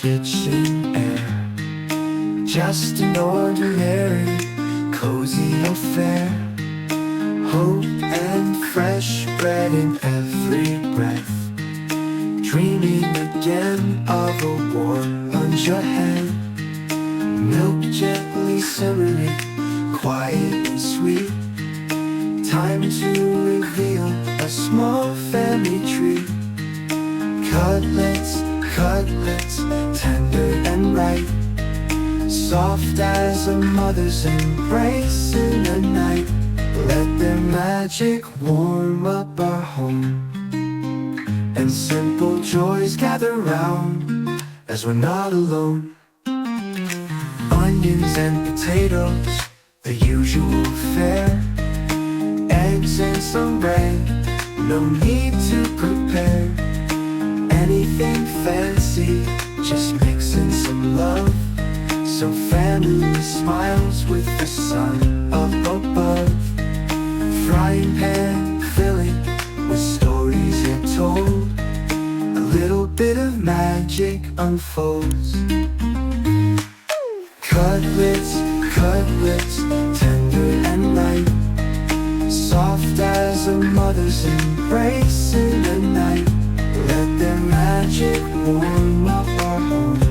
kitchen air. Just an ordinary, cozy affair. Hope and fresh bread in every breath. Dreaming again of a warm lunch ahead. Milk gently simmering, quiet and sweet. Time to reveal a small family treat. Cutlets, cutlets, tender and ripe. Soft as a mother's embrace in the night. Let their magic warm up our home, and simple joys gather round as we're not alone. Onions and potatoes, the usual fare. Eggs and some bread, no need to prepare anything fancy, just mix in some love, so family smiles with the sun up above. Frying pan filling with stories yet told. A little bit of magic unfolds. Cutlets, cutlets, tender and ripe. Soft as a mother's embrace in the night. Let their magic warm up our home,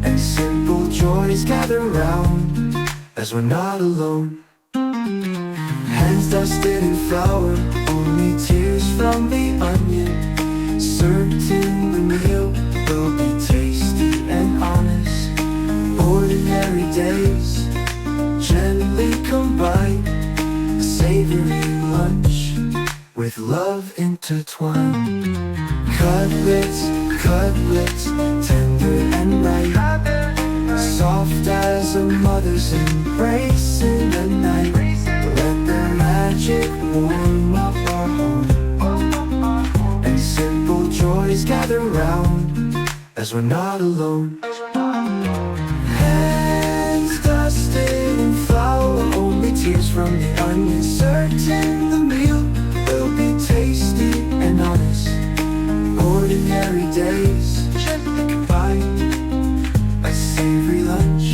and simple joys gather round as we're not alone. Hands dusted in flour, only tears from the onion. Certain the meal will be tasty and honest. Ordinary days, gently combined. A savory lunch with love intertwined. Cutlets, cutlets, tender and ripe. Soft as a mother's embrace in the night. Let their magic warm up our home, and simple joys gather round as we're not alone. Hands dusted in flour, only tears from the onion. Certain the meal will be tasty and honest. Ordinary days, gently combined. A savory lunch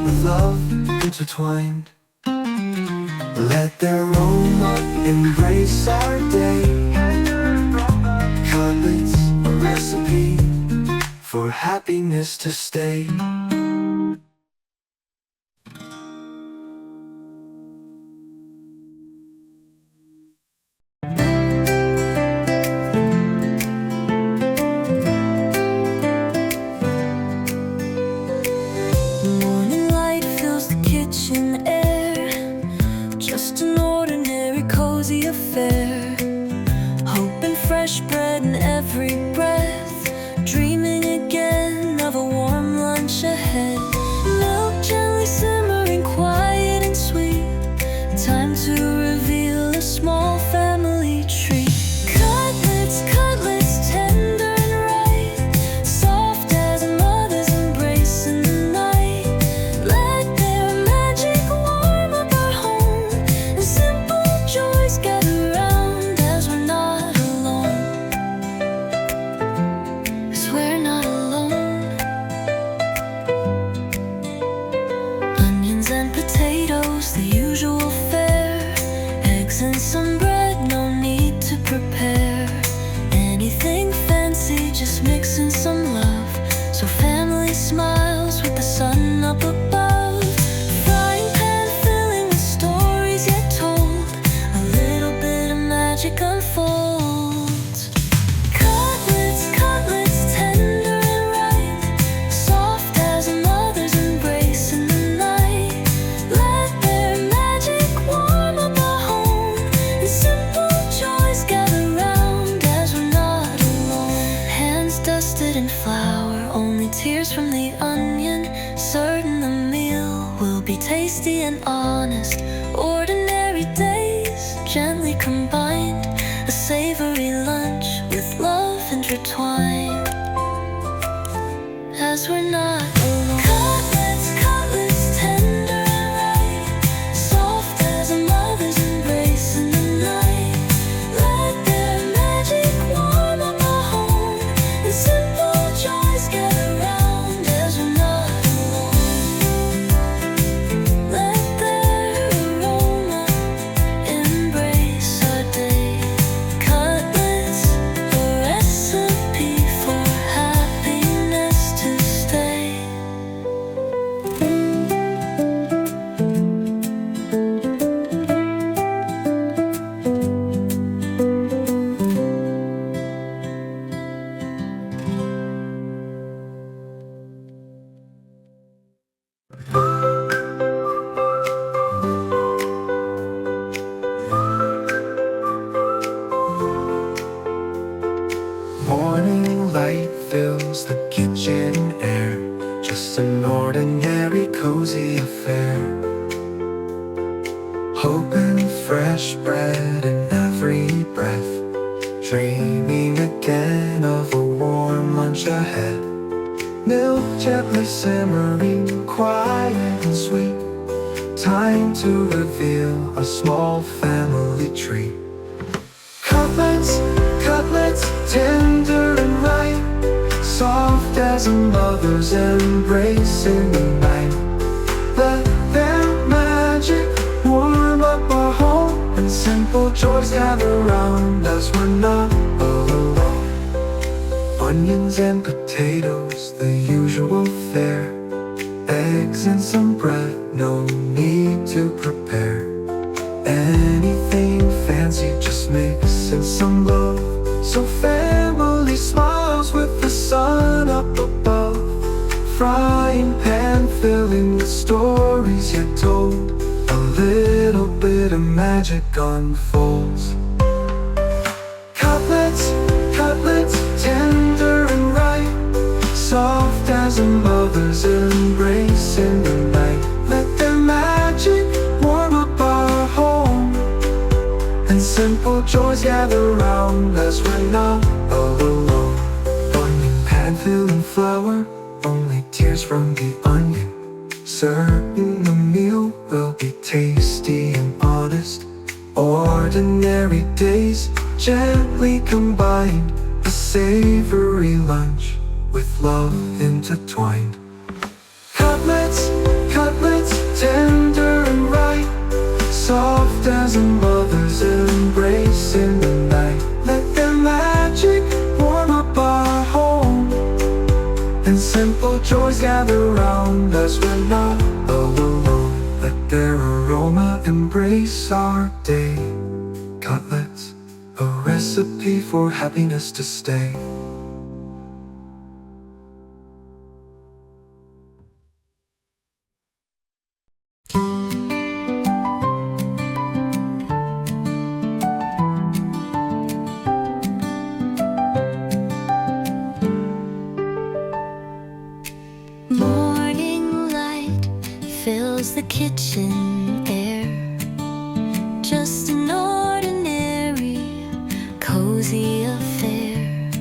with love intertwined. Let their aroma embrace our day. Cutlets, a recipe for happiness to stay. Morning light fills the kitchen air. Just an ordinary cozy affair. Hope and fresh bread in every breath. Dreaming again of a warm lunch ahead. Milk gently simmering, quiet and sweet. Time to reveal a small family treat. Cutlets, cutlets, tender and ripe. Soft as a mother's embrace in the night. Let their magic warm up our home, and simple joys gather round as we're not alone. As we're not alone. Onions and potatoes, the usual fare. Eggs and some bread, no need to prepare anything fancy, just mix in some love, so family smiles with the sun up above. Frying pan filling with stories yet told. A little bit of magic unfolds. Cutlets, cutlets, tender and ripe. Soft as a mother's embrace in the night. Let their magic warm up our home, and simple joys gather round as we're not alone. Hands dusted in flour, only tears from the onion. Certain the meal will be tasty and honest. Ordinary days, gently combined. A savory lunch with love intertwined as we're not alone. Cutlets, cutlets, tender and ripe. Soft as a mother's embrace in the night. Let their magic warm up our home, and simple joys gather fresh bread in every breath, dreaming again of a warm lunch ahead. Milk gently simmering, quiet and sweet, time to reveal a small family treat. Cutlets, cutlets, tender and ripe, soft as a mother's embrace in the night. Let their magic warm up our home, and simple joys gather round as we're not all alone. Onions and potatoes, the usual fare, eggs and some bread, no need to prepare anything fancy, just mix in some love, so family smiles with the sun up above. Frying pan filling with stories yet told, a little bit of magic unfolds. Cutlets, cutlets, tender and ripe, soft as a mother's embrace in the night. Let their magic warm up our home, and simple joys gather round as we're not all alone. Onion pan filling flour, only tears from the onion, certain the meal will be tasty and honest. Ordinary days gently combined, a savory lunch with love intertwined. Cutlets, cutlets, tender and ripe, soft as a mother's embrace in the night. Let their magic warm up our home, and simple joys gather round as we're not all alone. Let their aroma embrace our day. Cutlets, a recipe for happiness to stay. Morning light fills the kitchen air, just an ordinary, cozy affair.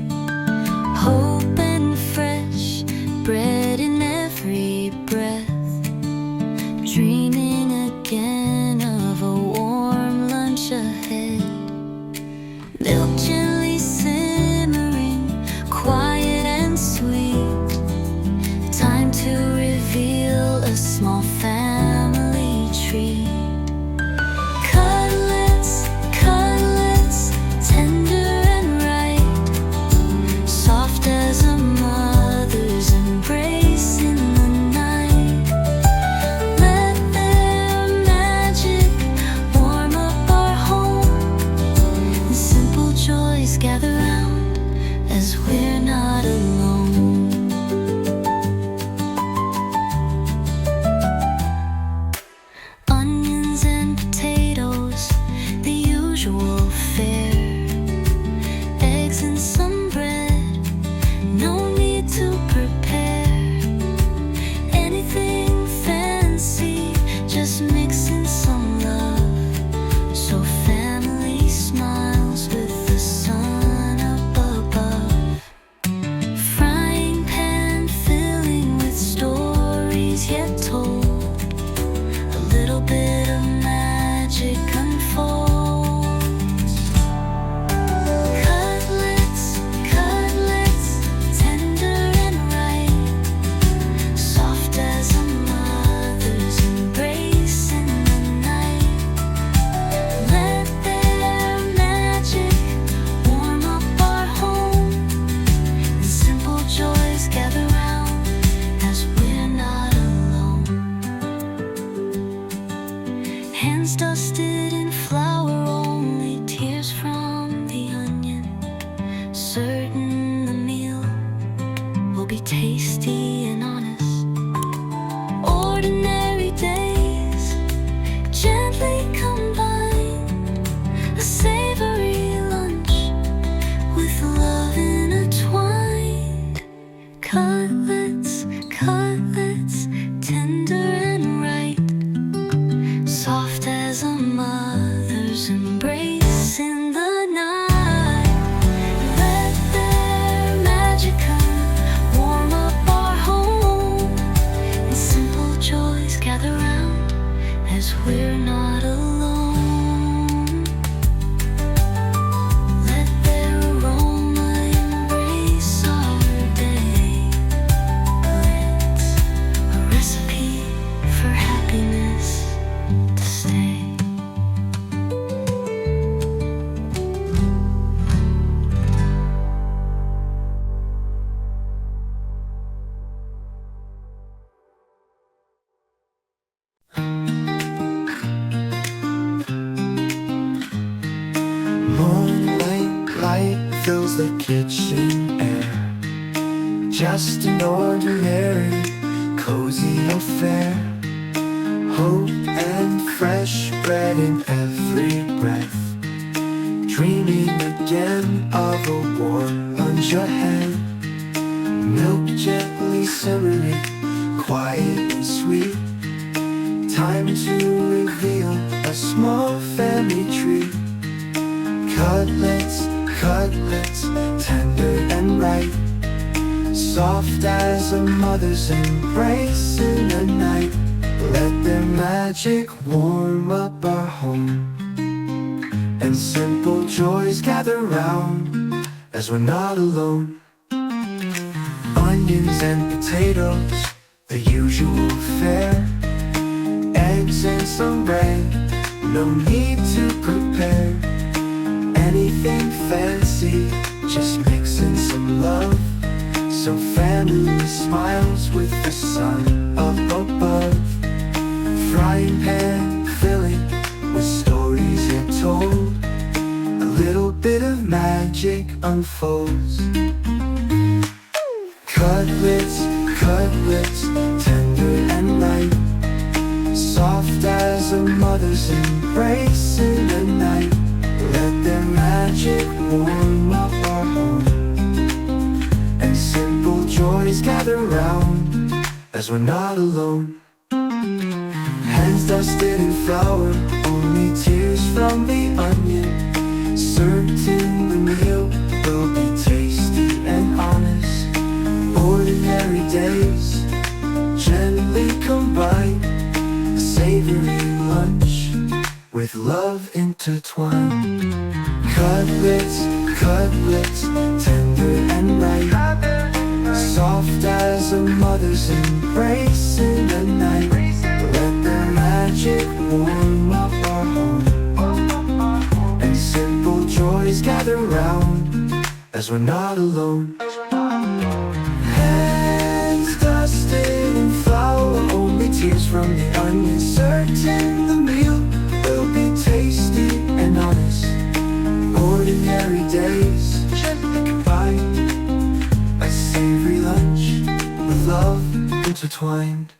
Morning light fills the kitchen air. Just an ordinary, cozy affair. Hope and fresh bread in every breath. Dreaming again of a warm lunch ahead. Milk gently simmering, quiet and sweet. Time to reveal a small family treat. Cutlets, cutlets, tender and ripe. Soft as a mother's embrace in the night. Let their magic warm up our home. And simple joys gather round as we're not alone. Onions and potatoes, the usual fare. Eggs and some bread, no need to prepare anything fancy, just mix in some love. So family smiles with the sun up above. Frying pan filling with stories yet told. A little bit of magic unfolds. Cutlets, cutlets, tender and light. Soft as a mother's embrace in the night. Let their magic warm up our home. And simple joys gather round as we're not alone. Hands dusted in flour, only tears from the onion. Certain the meal will be tasty and honest. Ordinary days, gently combined. A savory lunch with love intertwined. Cutlets, cutlets, tender and ripe. Soft as a mother's embrace in the night. Let their magic warm up our home. And simple joys gather round as we're not alone. Hands dusted in flour, only tears from the onion. Certain the meal will be tasty and honest. Ordinary days, gently combined. A savory lunch with love intertwined.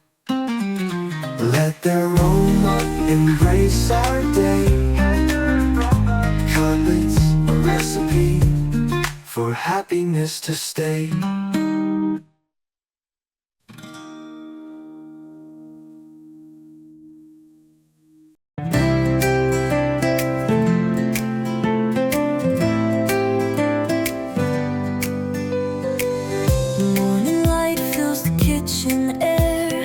Let their aroma embrace our day. Cutlets, a recipe for happiness to stay. Morning light fills the kitchen air.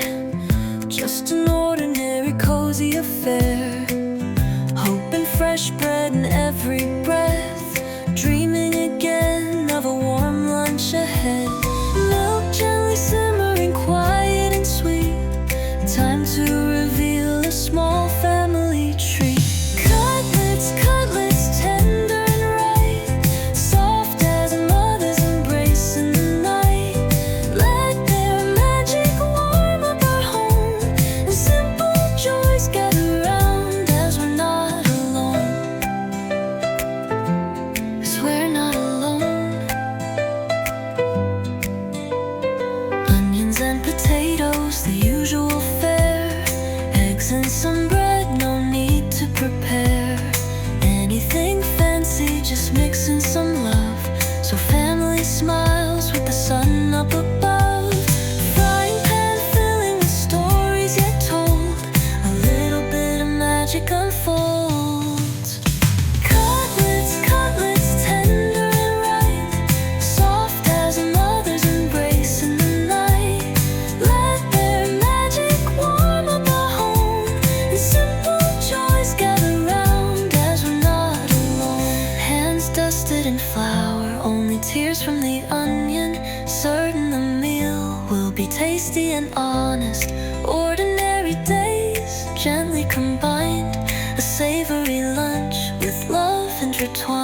Just an ordinary, cozy affair. Hope and fresh bread in every breath. Dreaming again of a warm lunch ahead. Milk gently simmering, quiet and sweet. Time to reveal a small family treat. Cutlets, cutlets, tender and ripe. Soft as a mother's embrace in the night. Let their magic warm up our home. And simple joys gather round as we're not alone. As we're not alone. Onions and potatoes, the usual fare. Eggs and some bread, no need to prepare anything fancy, just mix in some love. So family smiles with the sun up above. Frying pan filling with stories yet told. A little bit of magic unfolds. Cutlets, cutlets, tender and ripe. Soft as a mother's embrace in the night. Let their magic warm up our home. And simple joys gather round as we're not alone. Hands dusted in flour, only tears from the onion. Certain the meal will be tasty and honest. Ordinary days, gently combined. A savory lunch with love intertwined.